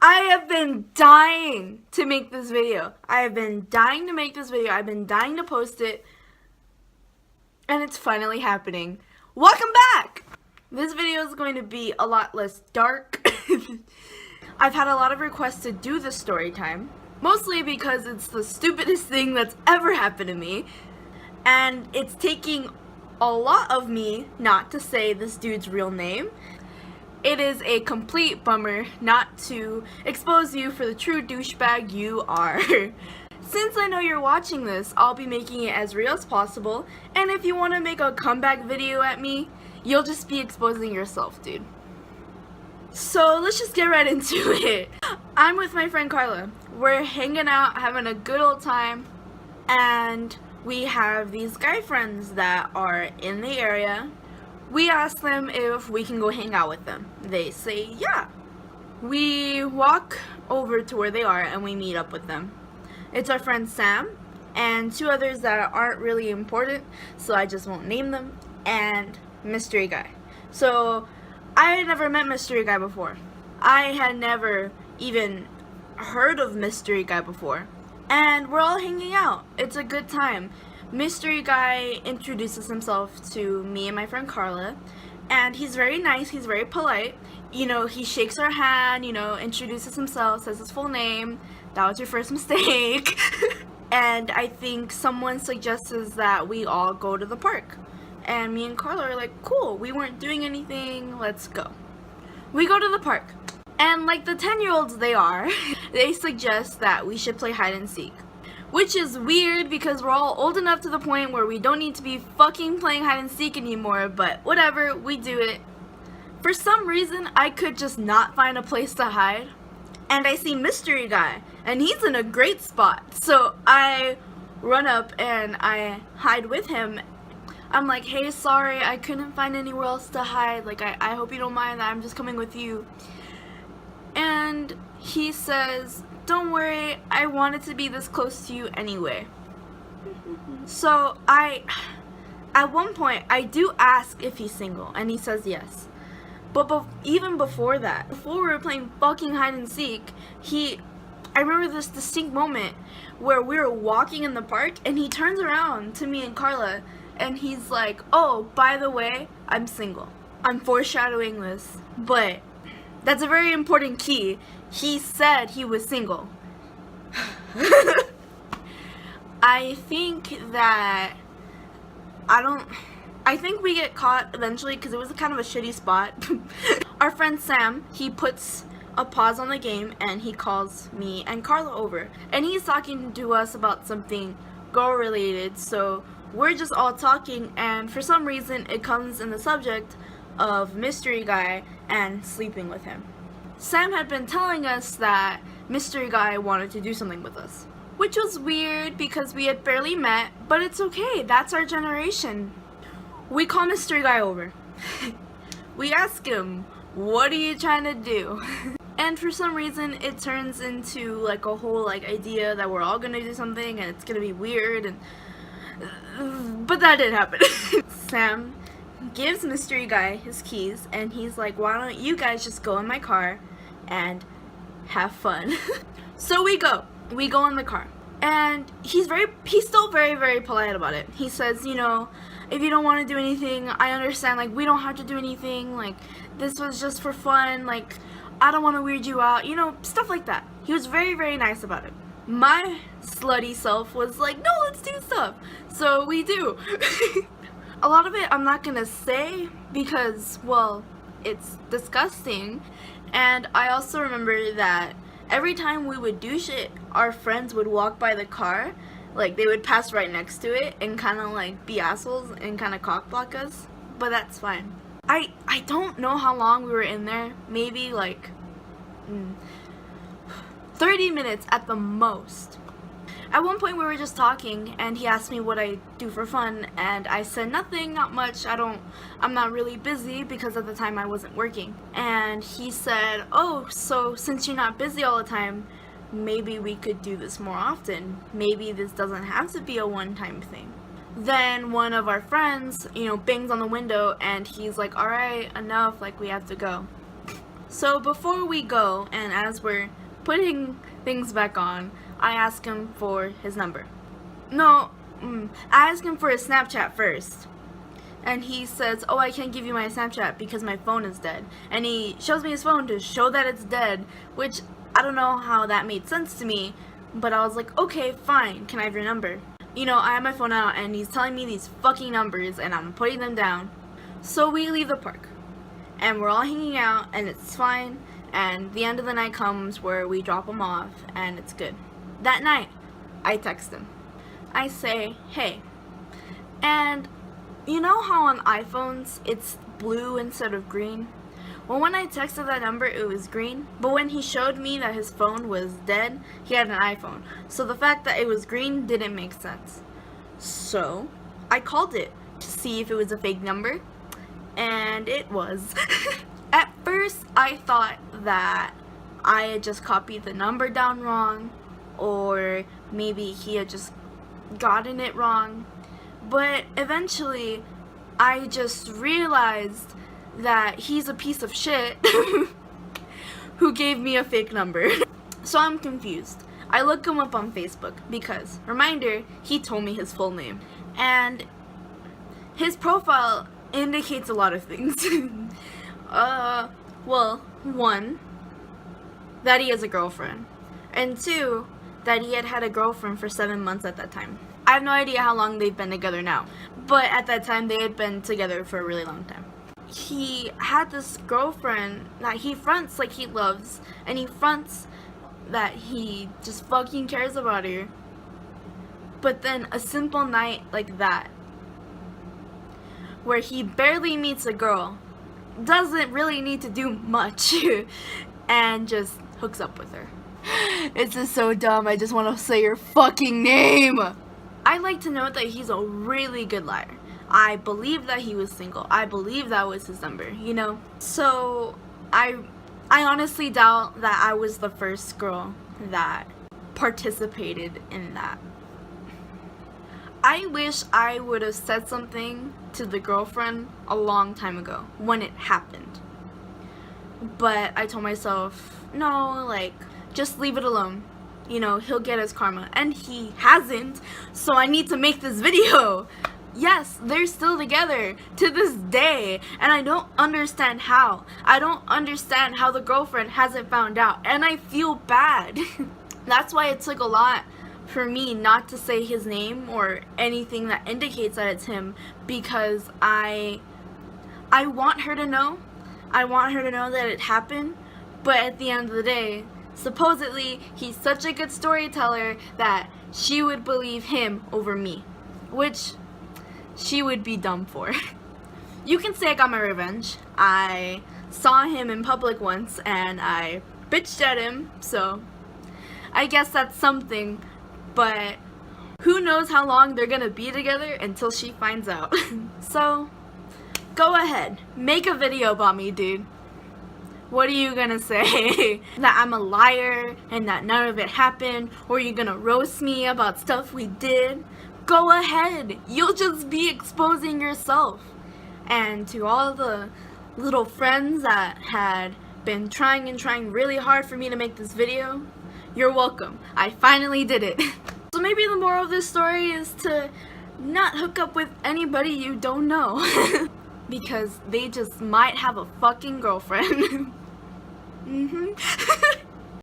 I have been dying to make this video. I've been dying to post it. And it's finally happening. Welcome back! This video is going to be a lot less dark. I've had a lot of requests to do this story time. Mostly because it's the stupidest thing that's ever happened to me. And it's taking a lot of me not to say this dude's real name. It is a complete bummer not to expose you for the true douchebag you are. Since I know you're watching this, I'll be making it as real as possible, and if you want to make a comeback video at me, you'll just be exposing yourself, dude. So let's just get right into it. I'm with my friend Carla. We're hanging out, having a good old time, and we have these guy friends that are in the area. We ask them if we can go hang out with them. They say yeah. We walk over to where they are and we meet up with them. It's our friend Sam and two others that aren't really important, so I just won't name them, and Mystery Guy. So I had never met Mystery Guy before. I had never even heard of Mystery Guy before. And we're all hanging out. It's a good time. Mystery Guy introduces himself to me and my friend Carla, and he's very nice, he's very polite. You know, he shakes our hand, introduces himself, says his full name. That was your first mistake. And I think someone suggests that we all go to the park. And me and Carla are like, cool, we weren't doing anything, let's go. We go to the park. And like the 10-year-olds they are, they suggest that we should play hide and seek. Which is weird because we're all old enough to the point where we don't need to be fucking playing hide and seek anymore, but whatever, we do it. For some reason, I could just not find a place to hide. And I see Mystery Guy, and he's in a great spot. So I run up and I hide with him. I'm like, hey, sorry, I couldn't find anywhere else to hide. Like, I hope you don't mind that I'm just coming with you. And he says, don't worry, I wanted to be this close to you anyway. So at one point, I do ask if he's single, and he says yes. But even before that, before we were playing fucking hide and seek, I remember this distinct moment where we were walking in the park, and he turns around to me and Carla, and he's like, oh, by the way, I'm single. I'm foreshadowing this, but that's a very important key. He said he was single. I think we get caught eventually because it was kind of a shitty spot. Our friend Sam, he puts a pause on the game and he calls me and Carla over. And he's talking to us about something girl related, so we're just all talking, and for some reason it comes in the subject of Mystery Guy and sleeping with him. Sam had been telling us that Mystery Guy wanted to do something with us, which was weird because we had barely met, but it's okay, that's our generation. We call Mystery Guy over. We ask him, what are you trying to do? And for some reason it turns into like a whole idea that we're all gonna do something and it's gonna be weird, but that didn't happen. Sam gives Mystery Guy his keys and he's like, why don't you guys just go in my car and have fun. So we go in the car, and he's still very, very polite about it. He says, if you don't want to do anything, I understand, we don't have to do anything, this was just for fun, I don't want to weird you out, stuff like that. He was very, very nice about it. My slutty self was like, no, let's do stuff. So we do. A lot of it I'm not gonna say because, well, it's disgusting. And I also remember that every time we would do shit, our friends would walk by the car, they would pass right next to it and kind of be assholes and kind of cock block us, but that's fine. I don't know how long we were in there, maybe 30 minutes at the most. At one point we were just talking and he asked me what I do for fun, and I said nothing, not much, I'm not really busy because at the time I wasn't working. And he said, oh, so since you're not busy all the time, maybe we could do this more often. Maybe this doesn't have to be a one-time thing. Then one of our friends, bangs on the window and he's like, alright, enough, we have to go. So before we go, and as we're putting things back on, I ask him for his number. No, I ask him for his Snapchat first. And he says, oh, I can't give you my Snapchat because my phone is dead. And he shows me his phone to show that it's dead, which I don't know how that made sense to me, but I was like, okay, fine, can I have your number? You know, I have my phone out and he's telling me these fucking numbers and I'm putting them down. So we leave the park and we're all hanging out and it's fine, and the end of the night comes where we drop him off and it's good. That night, I text him. I say, hey, and you know how on iPhones it's blue instead of green? Well, when I texted that number, it was green, but when he showed me that his phone was dead, he had an iPhone. So the fact that it was green didn't make sense. So I called it to see if it was a fake number, and it was. At first, I thought that I had just copied the number down wrong, or maybe he had just gotten it wrong. But eventually, I just realized that he's a piece of shit who gave me a fake number. So I'm confused. I look him up on Facebook because, reminder, he told me his full name. And his profile indicates a lot of things. Well, one, that he has a girlfriend. And two, that he had a girlfriend for 7 months at that time. I have no idea how long they've been together now, but at that time they had been together for a really long time. He had this girlfriend that he fronts like he loves, and he fronts that he just fucking cares about her. But then a simple night like that, where he barely meets a girl, doesn't really need to do much, and just hooks up with her. It's just so dumb, I just want to say your fucking name! I like to note that he's a really good liar. I believe that he was single. I believe that was his number, you know? So, I honestly doubt that I was the first girl that participated in that. I wish I would have said something to the girlfriend a long time ago when it happened. But I told myself, no, like, just leave it alone. You know, he'll get his karma. And he hasn't, so I need to make this video. Yes, they're still together to this day, and I don't understand how. I don't understand how the girlfriend hasn't found out, and I feel bad. That's why it took a lot for me not to say his name or anything that indicates that it's him, because I want her to know. I want her to know that it happened, but at the end of the day, supposedly, he's such a good storyteller that she would believe him over me, which she would be dumb for. You can say I got my revenge. I saw him in public once and I bitched at him, so I guess that's something, but who knows how long they're gonna be together until she finds out. So, go ahead, make a video about me, dude. What are you gonna say? That I'm a liar and that none of it happened? Or are you gonna roast me about stuff we did? Go ahead. You'll just be exposing yourself. And to all the little friends that had been trying really hard for me to make this video, you're welcome. I finally did it. So maybe the moral of this story is to not hook up with anybody you don't know. Because they just might have a fucking girlfriend.